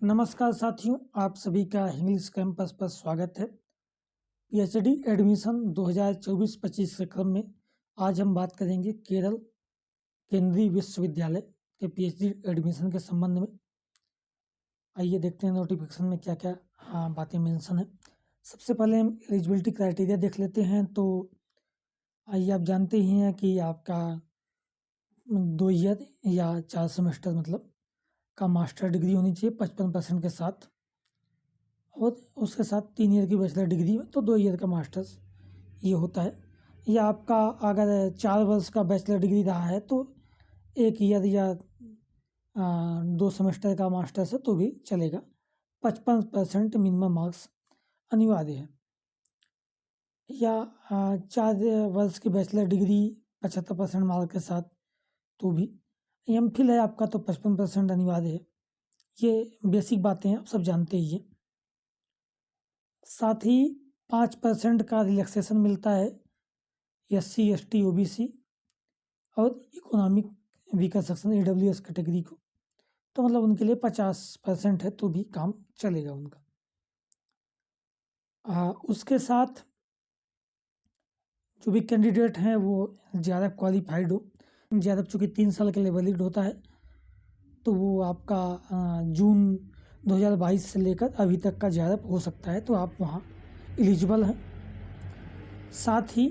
नमस्कार साथियों, आप सभी का इंग्लिश कैंपस पर स्वागत है। पीएचडी एडमिशन 2024-25 के क्रम में आज हम बात करेंगे केरल केंद्रीय विश्वविद्यालय के पीएचडी एडमिशन के संबंध में। आइए देखते हैं नोटिफिकेशन में क्या क्या बातें मेंशन है। सबसे पहले हम एलिजिबिलिटी क्राइटेरिया देख लेते हैं। तो आइए, आप जानते ही हैं कि आपका 2 ईयर या 4 सेमेस्टर मतलब का मास्टर डिग्री होनी चाहिए 55% के साथ, और उसके साथ 3 ईयर की बैचलर डिग्री में तो 2 ईयर का मास्टर्स ये होता है। या आपका अगर 4 वर्ष का बैचलर डिग्री रहा है तो 1 ईयर या 2 सेमेस्टर का मास्टर्स है तो भी चलेगा। 55% मिनिमम मार्क्स अनिवार्य है। या 4 वर्ष की बैचलर डिग्री 75% मार्क्स के साथ तो भी। एमफिल है आपका तो 55% अनिवार्य है। ये बेसिक बातें हैं, आप सब जानते ही हैं। साथ ही 5% का रिलैक्सेशन मिलता है SC ST OBC और economic weaker section EWS category को। तो मतलब उनके लिए 50% है तो भी काम चलेगा उनका। उसके साथ जो भी कैंडिडेट हैं वो ज़्यादा क्वालिफाइड हो, ज़्यादा, चूँकि 3 साल के लिए वैलिड होता है, तो वो आपका जून 2022 से लेकर अभी तक का ज़्यादा हो सकता है, तो आप वहाँ एलिजिबल हैं। साथ ही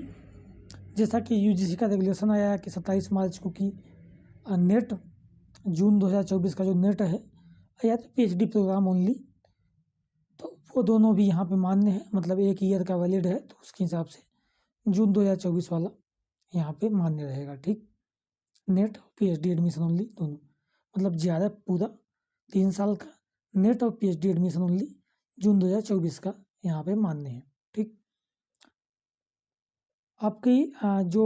जैसा कि UGC का रेगुलेशन आया है कि 27 मार्च को कि नेट जून 2024 का जो नेट है या तो PhD प्रोग्राम ओनली, तो वो दोनों भी यहाँ पे मान्य है। मतलब 1 ईयर का वैलिड है तो उसके हिसाब से जून 2024 वाला यहाँ पे मान्य रहेगा। ठीक, नेट और PhD एडमिशन ओनली दोनों, मतलब ज़्यादा पूरा 3 साल का नेट और PhD एडमिशन ओनली जून 2024 का यहाँ पे मान्य है। ठीक, आपकी जो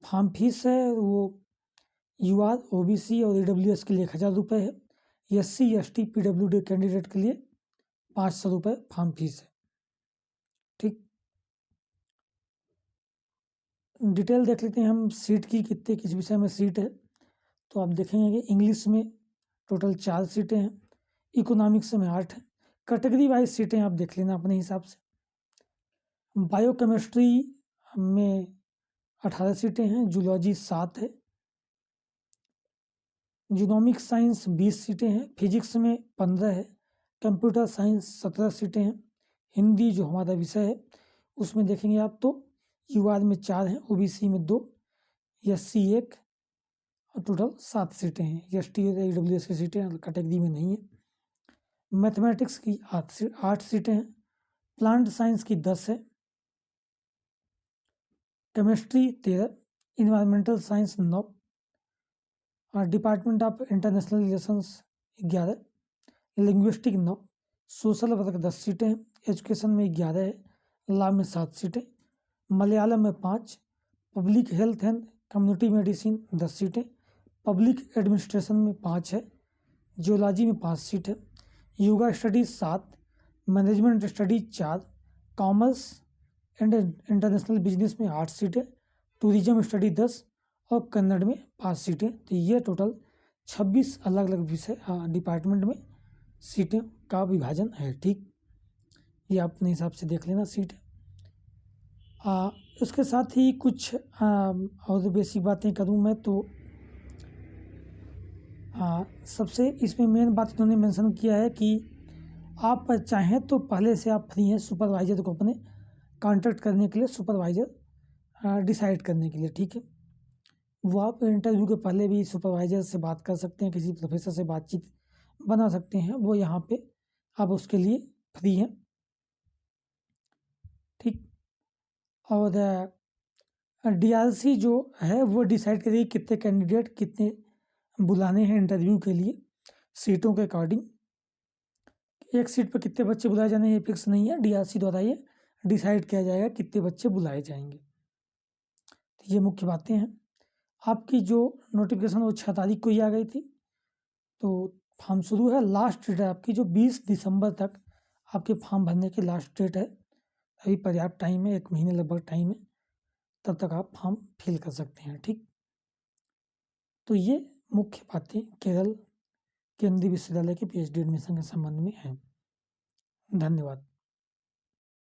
फॉर्म फीस है वो UR OBC और EWS के लिए 1000 रुपये है। SC ST PWD कैंडिडेट के लिए 500 रुपये फॉर्म फीस है। ठीक, डिटेल देख लेते हैं हम सीट की, कितने किस विषय में सीट है। तो आप देखेंगे कि इंग्लिश में टोटल 4 सीटें हैं, इकोनॉमिक्स में 8 है। कैटेगरी वाइज सीटें आप देख लेना अपने हिसाब से। बायोकेमिस्ट्री में 18 सीटें हैं, जूलॉजी 7 है, जीनोमिक्स साइंस 20 सीटें हैं, फिजिक्स में 15 है, कंप्यूटर साइंस 17 सीटें हैं, हिंदी जो हमारा विषय है उसमें देखेंगे आप तो UR में 4 हैं, OBC में 2, SC 1 और टोटल 7 सीटें हैं। ST और EWS की सीटें कैटेगरी में नहीं है। मैथमेटिक्स की 8 सीटें हैं, प्लांट साइंस की 10 है, chemistry 13, environmental science 9, department of international relations 11, linguistic 9, social work 10 सीटें हैं, एजुकेशन में 11 है, लॉ में 7 सीटें, मलयालम में 5, public health and community medicine 10 सीटें, पब्लिक एडमिनिस्ट्रेशन में 5 है, जियोलॉजी में 5 सीट है, yoga studies 7, management studies 4, commerce and international business में 8 सीटें, टूरिज्म स्टडी 10 और कन्नड़ में 5 सीटें। तो ये टोटल 26 अलग अलग विषय डिपार्टमेंट में सीटें का विभाजन है। ठीक, ये अपने हिसाब से देख लेना सीटें। उसके साथ ही कुछ और बेसिक बातें करूँ मैं तो सबसे इसमें मेन बात इन्होंने मेंशन किया है कि आप चाहें तो पहले से आप फ्री हैं सुपरवाइजर को अपने कांटेक्ट करने के लिए, सुपरवाइजर डिसाइड करने के लिए। ठीक है, वो आप इंटरव्यू के पहले भी सुपरवाइजर से बात कर सकते हैं, किसी प्रोफेसर से बातचीत बना सकते हैं, वो यहाँ पे आप उसके लिए फ्री हैं। ठीक, और DRC जो है वो डिसाइड करेगी कितने कैंडिडेट कितने बुलाने हैं इंटरव्यू के लिए, सीटों के अकॉर्डिंग। एक सीट पर कितने बच्चे बुलाए जाने ये फिक्स नहीं है, DRC द्वारा ये डिसाइड किया जाएगा कितने बच्चे बुलाए जाएंगे। तो ये मुख्य बातें हैं। आपकी जो नोटिफिकेशन वो 6 तारीख को ही आ गई थी, तो फॉर्म शुरू है। लास्ट डेट है आपकी जो 20 दिसंबर तक आपके फॉर्म भरने की लास्ट डेट है। अभी पर्याप्त टाइम है, 1 महीने लगभग टाइम है, तब तक आप फॉर्म फिल कर सकते हैं। ठीक, तो ये मुख्य बातें केरल केंद्रीय विश्वविद्यालय के पीएचडी एडमिशन के संबंध में है। धन्यवाद।